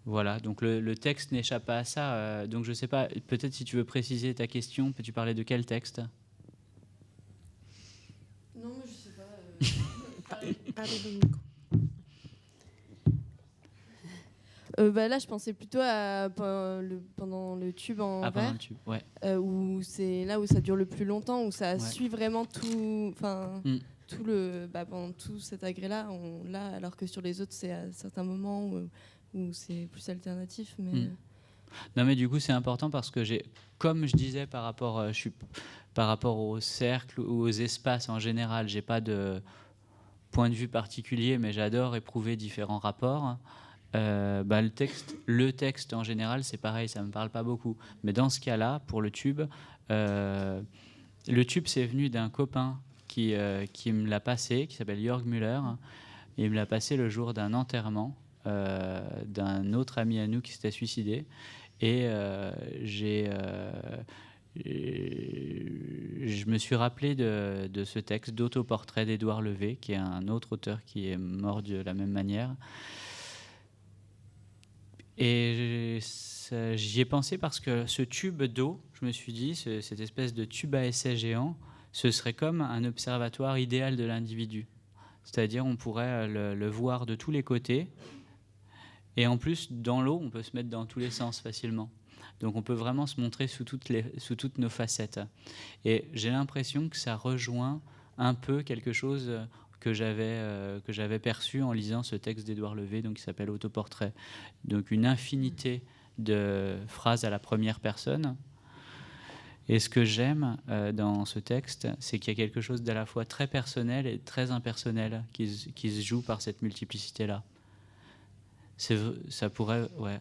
Voilà, donc le texte n'échappe pas à ça. Donc je ne sais pas, peut-être si tu veux préciser ta question, peux-tu parler de quel texte? Non, mais je sais pas. Parlez dans le micro. Là, je pensais plutôt à pendant le tube en verre. Pendant le tube, ouais. Où c'est là où ça dure le plus longtemps, où ça suit vraiment tout, pendant tout cet agrès-là, on l'a, alors que sur les autres, c'est à certains moments où c'est plus alternatif. Mais non, mais du coup, c'est important parce que comme je disais par rapport au cercle ou aux espaces en général, j'ai pas de point de vue particulier, mais j'adore éprouver différents rapports. Le texte en général, c'est pareil, ça me parle pas beaucoup. Mais dans ce cas-là, pour le tube c'est venu d'un copain qui me l'a passé, qui s'appelle Jörg Müller. Et il me l'a passé le jour d'un enterrement d'un autre ami à nous qui s'était suicidé. Et je me suis rappelé de ce texte d'autoportrait d'Édouard Levé, qui est un autre auteur qui est mort de la même manière. Et j'y ai pensé parce que ce tube d'eau, je me suis dit, cette espèce de tube à essai géant, ce serait comme un observatoire idéal de l'individu. C'est-à-dire on pourrait le voir de tous les côtés. Et en plus, dans l'eau, on peut se mettre dans tous les sens facilement. Donc on peut vraiment se montrer sous toutes nos facettes. Et j'ai l'impression que ça rejoint un peu quelque chose que j'avais perçu en lisant ce texte d'Édouard Levé, donc qui s'appelle Autoportrait. Donc une infinité de phrases à la première personne. Et ce que j'aime dans ce texte, c'est qu'il y a quelque chose d'à la fois très personnel et très impersonnel qui se joue par cette multiplicité-là. Ça pourrait, ouais.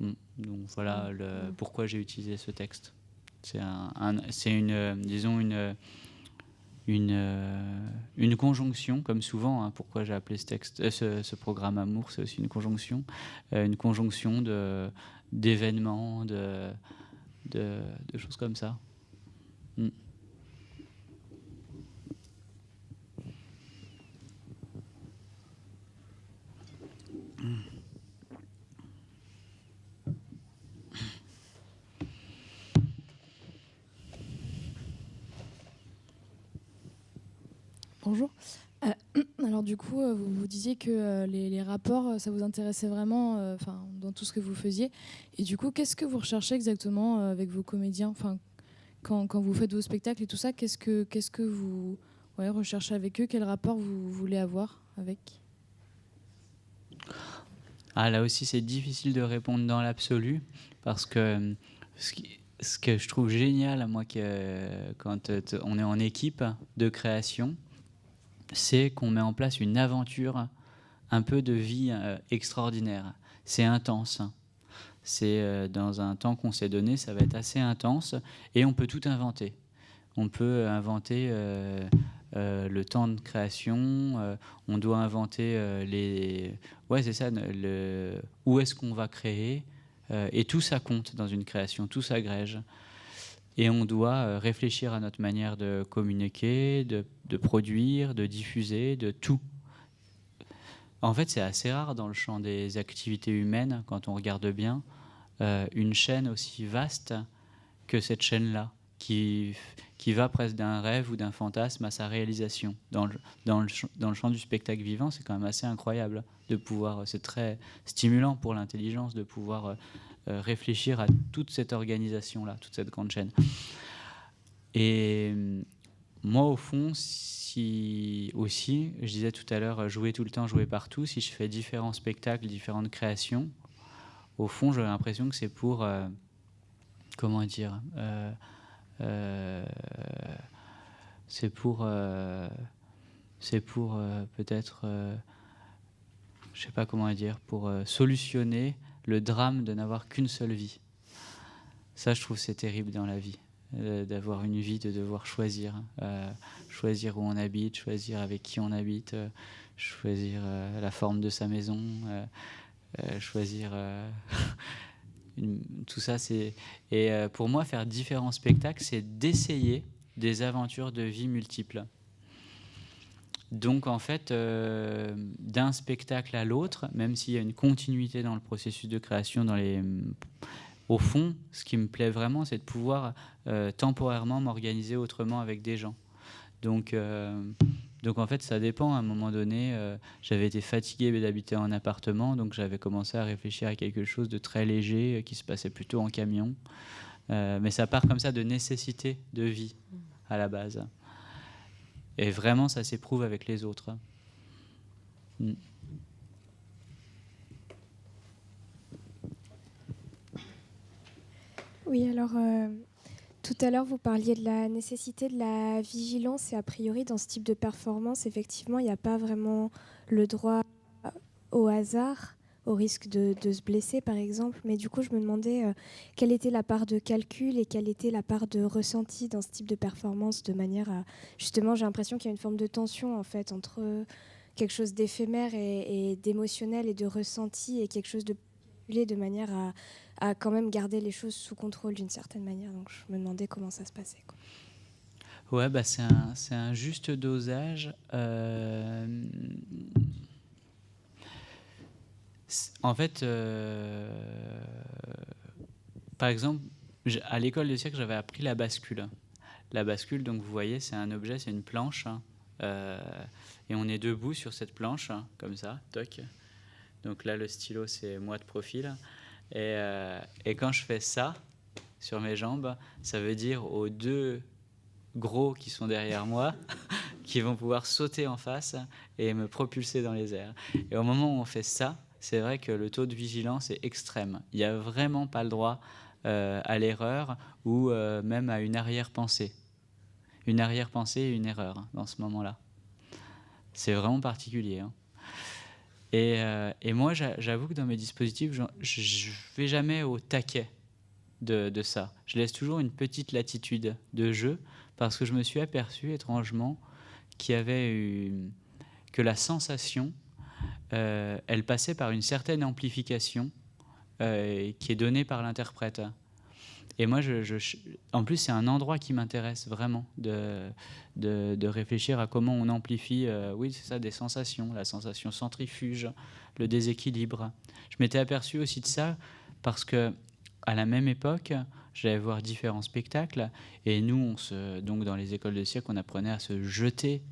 Donc voilà pourquoi j'ai utilisé ce texte. C'est une conjonction, comme souvent. Pourquoi j'ai appelé ce programme Amour, c'est aussi une conjonction d'événements, de choses comme ça. bonjour. Alors du coup, vous disiez que les rapports, ça vous intéressait vraiment dans tout ce que vous faisiez. Et du coup, qu'est-ce que vous recherchez exactement avec vos comédiens, quand vous faites vos spectacles et tout ça, qu'est-ce que vous recherchez avec eux? Quel rapport vous voulez avoir avec? Là aussi, c'est difficile de répondre dans l'absolu, parce que ce que je trouve génial, moi, quand on est en équipe de création, c'est qu'on met en place une aventure, un peu de vie extraordinaire. C'est intense. C'est dans un temps qu'on s'est donné, ça va être assez intense, et on peut tout inventer. On peut inventer le temps de création, on doit inventer c'est ça, où est-ce qu'on va créer, et tout ça compte dans une création, tout s'agrège. Et on doit réfléchir à notre manière de communiquer, de produire, de diffuser, de tout. En fait, c'est assez rare dans le champ des activités humaines, quand on regarde bien, une chaîne aussi vaste que cette chaîne-là, qui va presque d'un rêve ou d'un fantasme à sa réalisation. Dans le champ du spectacle vivant, c'est quand même assez incroyable de pouvoir, c'est très stimulant pour l'intelligence de pouvoir réfléchir à toute cette organisation-là, toute cette grande chaîne. Et moi, au fond, si aussi, je disais tout à l'heure, jouer tout le temps, jouer partout, si je fais différents spectacles, différentes créations, au fond, j'ai l'impression que c'est pour, c'est pour peut-être, je sais pas comment dire, pour solutionner le drame de n'avoir qu'une seule vie. Ça, je trouve, c'est terrible dans la vie, d'avoir une vie, de devoir choisir où on habite, choisir avec qui on habite, choisir la forme de sa maison, choisir tout ça. Et pour moi, faire différents spectacles, c'est d'essayer des aventures de vie multiples. Donc en fait, d'un spectacle à l'autre, même s'il y a une continuité dans le processus de création, au fond, ce qui me plaît vraiment, c'est de pouvoir temporairement m'organiser autrement avec des gens. Donc en fait, ça dépend. À un moment donné, j'avais été fatigué d'habiter en appartement, donc j'avais commencé à réfléchir à quelque chose de très léger qui se passait plutôt en camion. Mais ça part comme ça de nécessité de vie à la base. Et vraiment, ça s'éprouve avec les autres. Oui, alors tout à l'heure, vous parliez de la nécessité de la vigilance et a priori, dans ce type de performance, effectivement, il n'y a pas vraiment le droit au hasard, au risque de se blesser, par exemple. Mais du coup, je me demandais quelle était la part de calcul et quelle était la part de ressenti dans ce type de performance, de manière à... Justement, j'ai l'impression qu'il y a une forme de tension, en fait, entre quelque chose d'éphémère et d'émotionnel et de ressenti et quelque chose de manière à quand même garder les choses sous contrôle d'une certaine manière. Donc je me demandais comment ça se passait, quoi. Ouais, c'est un juste dosage. En fait, par exemple, à l'école de cirque, j'avais appris la bascule. La bascule, donc vous voyez, c'est un objet, c'est une planche. Et on est debout sur cette planche, comme ça, toc. Donc là, le stylo, c'est moi de profil. Et quand je fais ça sur mes jambes, ça veut dire aux deux gros qui sont derrière moi qui vont pouvoir sauter en face et me propulser dans les airs. Et au moment où on fait ça, c'est vrai que le taux de vigilance est extrême. Il n'y a vraiment pas le droit à l'erreur ou même à une arrière-pensée. Une arrière-pensée et une erreur dans ce moment-là. C'est vraiment particulier. Et moi, j'avoue que dans mes dispositifs, je ne vais jamais au taquet de ça. Je laisse toujours une petite latitude de jeu parce que je me suis aperçu étrangement que la sensation, elle passait par une certaine amplification qui est donnée par l'interprète. Et moi, en plus, c'est un endroit qui m'intéresse vraiment de réfléchir à comment on amplifie, oui, c'est ça, des sensations, la sensation centrifuge, le déséquilibre. Je m'étais aperçu aussi de ça parce que à la même époque, j'allais voir différents spectacles et nous, donc dans les écoles de cirque, on apprenait à se jeter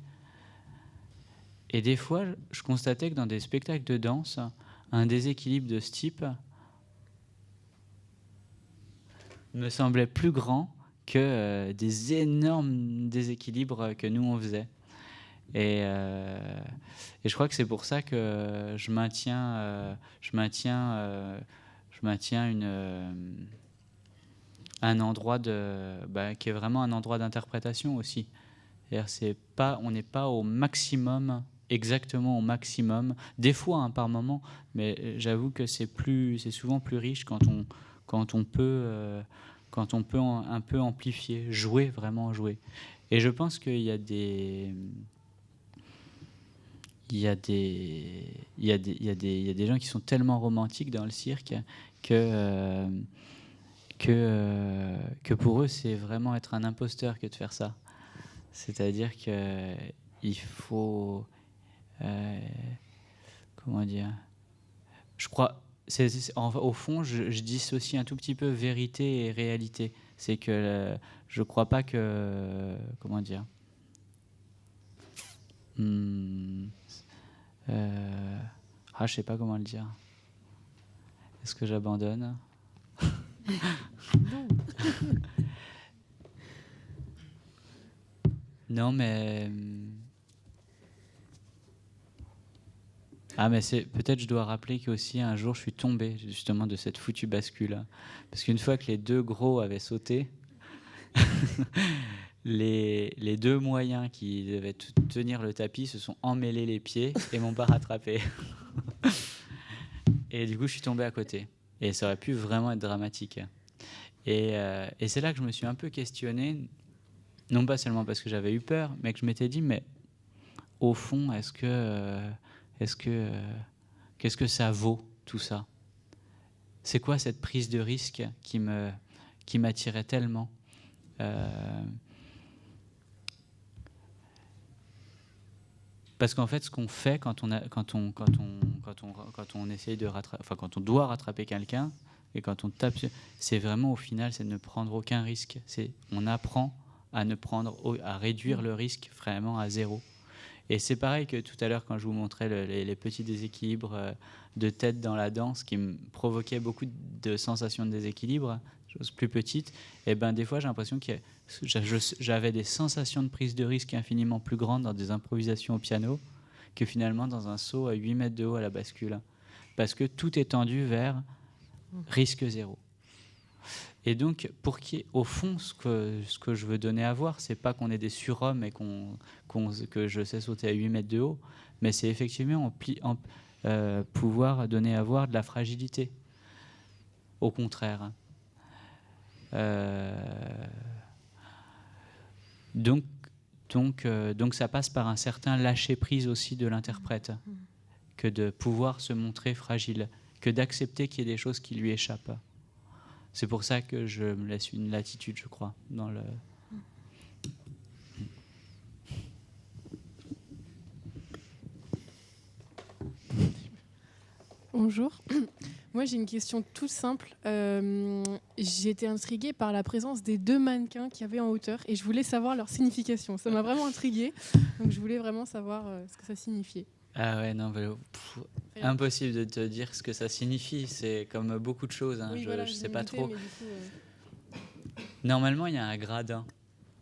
Et des fois, je constatais que dans des spectacles de danse, un déséquilibre de ce type me semblait plus grand que des énormes déséquilibres que nous, on faisait. Et je crois que c'est pour ça que je maintiens un endroit qui est vraiment un endroit d'interprétation aussi. C'est-à-dire, on n'est pas au maximum, exactement au maximum, des fois par moment, mais j'avoue que c'est souvent plus riche quand on peut un peu amplifier, vraiment jouer. Et je pense qu'il y a des gens qui sont tellement romantiques dans le cirque que pour eux, c'est vraiment être un imposteur que de faire ça. C'est-à-dire qu'il faut... comment dire ? Je crois... au fond, je dissocie un tout petit peu vérité et réalité. C'est que je ne crois pas que... Comment dire ? Je ne sais pas comment le dire. Est-ce que j'abandonne ? Non. Non, mais... mais peut-être je dois rappeler qu'aussi un jour je suis tombé justement de cette foutue bascule. Parce qu'une fois que les deux gros avaient sauté, les deux moyens qui devaient tenir le tapis se sont emmêlés les pieds et m'ont pas rattrapé. Et du coup, je suis tombé à côté. Et ça aurait pu vraiment être dramatique. Et c'est là que je me suis un peu questionné, non pas seulement parce que j'avais eu peur, mais que je m'étais dit, mais au fond, qu'est-ce que ça vaut tout ça ? C'est quoi cette prise de risque qui m'attirait tellement ? Parce qu'en fait, ce qu'on fait quand on essaye de quand on doit rattraper quelqu'un et quand on tape, c'est vraiment au final, c'est de ne prendre aucun risque. On apprend à réduire le risque vraiment à zéro. Et c'est pareil que tout à l'heure quand je vous montrais les petits déséquilibres de tête dans la danse qui me provoquaient beaucoup de sensations de déséquilibre, choses plus petites. Et des fois j'ai l'impression que j'avais des sensations de prise de risque infiniment plus grandes dans des improvisations au piano que finalement dans un saut à 8 mètres de haut à la bascule. Parce que tout est tendu vers risque zéro. Et donc, au fond, ce que je veux donner à voir, c'est pas qu'on ait des surhommes et que je sais sauter à 8 mètres de haut, mais c'est effectivement pouvoir donner à voir de la fragilité. Au contraire. Donc, ça passe par un certain lâcher-prise aussi de l'interprète, que de pouvoir se montrer fragile, que d'accepter qu'il y ait des choses qui lui échappent. C'est pour ça que je me laisse une latitude, je crois, dans le... Bonjour. Moi, j'ai une question toute simple. J'ai été intriguée par la présence des deux mannequins qu'il y avait en hauteur et je voulais savoir leur signification. Ça m'a vraiment intriguée. Donc, je voulais vraiment savoir ce que ça signifiait. Ah ouais, non, impossible de te dire ce que ça signifie. C'est comme beaucoup de choses. Hein. Oui, je ne sais pas trop. Mais du coup, Normalement, il y a un gradin.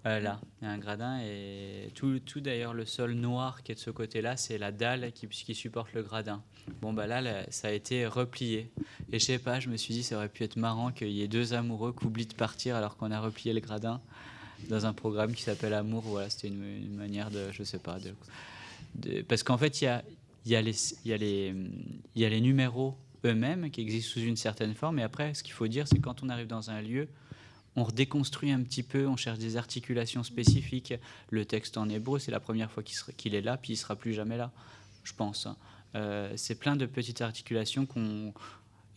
Là, il y a un gradin et tout d'ailleurs, le sol noir qui est de ce côté-là, c'est la dalle qui supporte le gradin. Bon, là, ça a été replié. Et je sais pas, je me suis dit, ça aurait pu être marrant qu'il y ait deux amoureux qui oublient de partir alors qu'on a replié le gradin dans un programme qui s'appelle Amour. Voilà, c'était une manière de, je sais pas, parce qu'en fait, il y a les numéros eux-mêmes qui existent sous une certaine forme. Et après, ce qu'il faut dire, c'est que quand on arrive dans un lieu, on redéconstruit un petit peu, on cherche des articulations spécifiques. Le texte en hébreu, c'est la première fois qu'il est là, puis il ne sera plus jamais là, je pense. C'est plein de petites articulations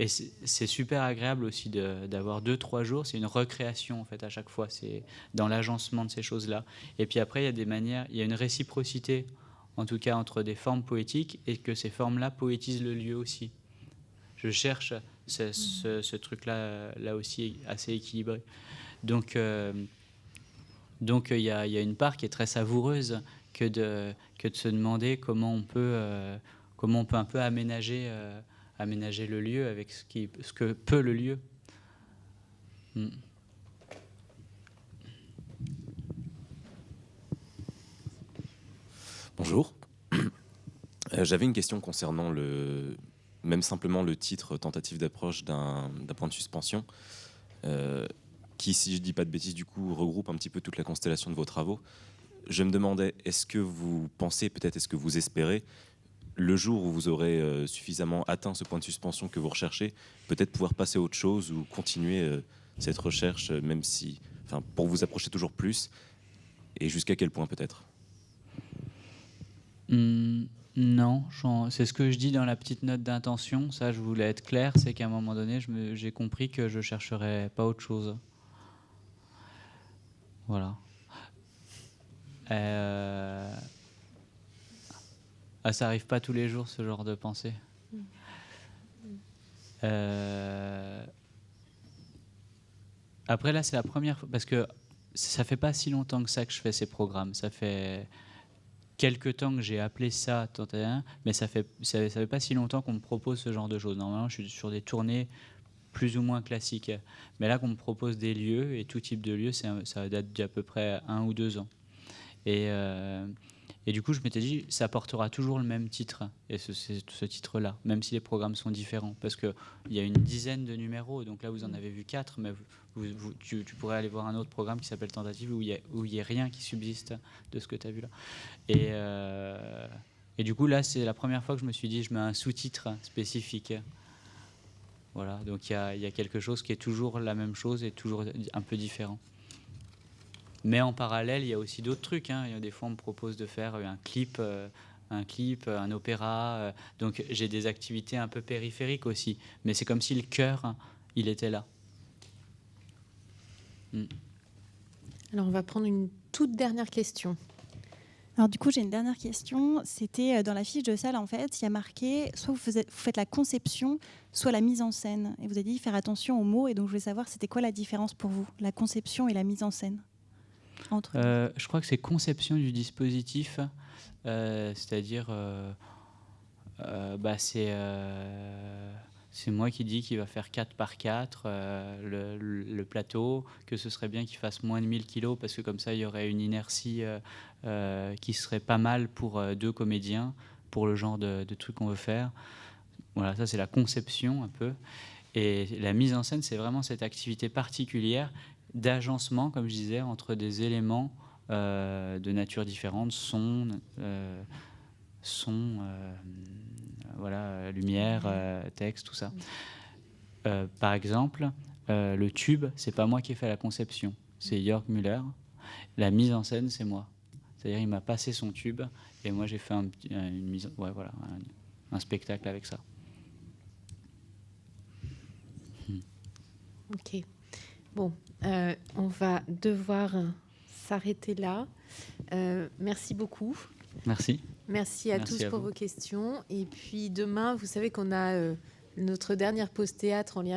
et c'est super agréable aussi d'avoir 2-3 jours. C'est une recréation en fait à chaque fois. C'est dans l'agencement de ces choses-là. Et puis après, il y a une réciprocité, en tout cas entre des formes poétiques et que ces formes-là poétisent le lieu aussi. Je cherche ce truc-là aussi assez équilibré. Donc il y a une part qui est très savoureuse, que de se demander comment on peut un peu aménager le lieu avec ce que peut le lieu. Bonjour. J'avais une question concernant même simplement le titre tentative d'approche d'un point de suspension, qui, si je ne dis pas de bêtises, du coup, regroupe un petit peu toute la constellation de vos travaux. Je me demandais, est-ce que vous pensez, peut-être est-ce que vous espérez, le jour où vous aurez suffisamment atteint ce point de suspension que vous recherchez, peut-être pouvoir passer à autre chose ou continuer cette recherche, même si, pour vous approcher toujours plus, et jusqu'à quel point peut-être? Non, c'est ce que je dis dans la petite note d'intention. Ça, je voulais être clair, c'est qu'à un moment donné, j'ai compris que je chercherais pas autre chose. Voilà. Ça arrive pas tous les jours, ce genre de pensée. Après, là, c'est la première fois, parce que ça fait pas si longtemps que ça que je fais ces programmes. Ça fait quelques temps que j'ai appelé ça Tantatin, mais ça fait pas si longtemps qu'on me propose ce genre de choses. Normalement, je suis sur des tournées plus ou moins classiques. Mais là, qu'on me propose des lieux, et tout type de lieux, ça date d'à peu près 1 ou 2 ans. Et du coup, je m'étais dit, ça portera toujours le même titre, et ce titre-là, même si les programmes sont différents. Parce qu'il y a une dizaine de numéros, donc là, vous en avez vu 4, mais tu pourrais aller voir un autre programme qui s'appelle Tentative, où il n'y a rien qui subsiste de ce que tu as vu là. Et du coup, là, c'est la première fois que je me suis dit, je mets un sous-titre spécifique. Voilà, donc il y a quelque chose qui est toujours la même chose et toujours un peu différent. Mais en parallèle, il y a aussi d'autres trucs. Des fois, on me propose de faire un clip, un opéra. Donc, j'ai des activités un peu périphériques aussi. Mais c'est comme si le cœur, il était là. Alors, on va prendre une toute dernière question. Alors du coup, j'ai une dernière question. C'était dans la fiche de salle, en fait, il y a marqué soit vous faites la conception, soit la mise en scène. Et vous avez dit faire attention aux mots. Et donc, je voulais savoir, c'était quoi la différence pour vous, la conception et la mise en scène entre... Je crois que c'est conception du dispositif, c'est-à-dire c'est moi qui dis qu'il va faire 4 par 4 le plateau, que ce serait bien qu'il fasse moins de 1000 kilos parce que comme ça il y aurait une inertie qui serait pas mal pour 2 comédiens, pour le genre de truc qu'on veut faire. Voilà, ça c'est la conception un peu. Et la mise en scène, c'est vraiment cette activité particulière d'agencement, comme je disais, entre des éléments de nature différente, son, lumière, texte, tout ça. Par exemple, le tube, c'est pas moi qui ai fait la conception, c'est Jörg Müller. La mise en scène, c'est moi. C'est-à-dire, il m'a passé son tube et moi j'ai fait un spectacle avec ça. Ok. Bon, on va devoir s'arrêter là. Merci beaucoup. Merci. Merci à tous pour vos questions. Et puis demain, vous savez qu'on a notre dernière pause théâtre en lien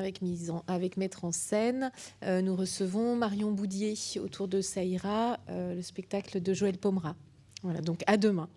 avec Mettre en scène. Nous recevons Marion Boudier autour de Ça ira, le spectacle de Joël Pomera. Voilà, donc à demain.